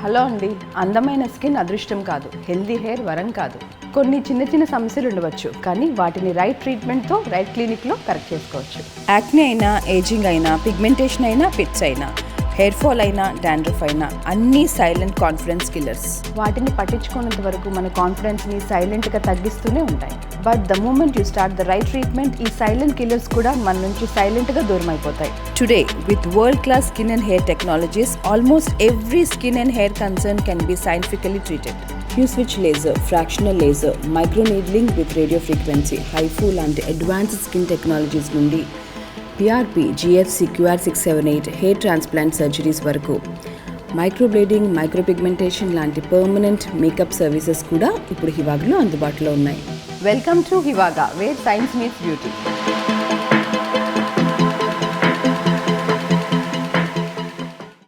Hello అండి, అందమైన skin అదృష్టం కాదు, హెల్దీ హెయిర్ వరం కాదు. కొన్ని చిన్న చిన్న సమస్యలు ఉండవచ్చు, కానీ వాటిని రైట్ ట్రీట్మెంట్తో రైట్ క్లినిక్లో కరెక్ట్ చేసుకోవచ్చు. యాక్నే అయినా, ఏజింగ్ అయినా, పిగ్మెంటేషన్ అయినా, పిట్స్ అయినా, హెయిర్ ఫాల్ అయినా, డాండ్రఫ్ అయినా అన్నీ సైలెంట్ కాన్ఫిడెన్స్ కిల్లర్స్. వాటిని పట్టించుకున్నంత వరకు మన కాన్ఫిడెన్స్ని సైలెంట్గా తగ్గిస్తూనే ఉంటాయి. But the moment you start the right treatment, ఈ సైలెంట్ కిల్లర్స్ కూడా మన నుంచి సైలెంట్గా దూరం అయిపోతాయి. Today with world class skin and hair technologies, almost every skin and hair concern can be scientifically treated. Q-switch laser, fractional laser, microneedling with radio frequency, HIFU లాంటి advanced skin technologies నుండి PRP, GFC, QR678 hair transplant surgeries వరకు microblading, micropigmentation లాంటి permanent makeup services కూడా ఇప్పుడు హివాగాలో అందుబాటులో ఉన్నాయి. Welcome to Hivaga, where science meets beauty.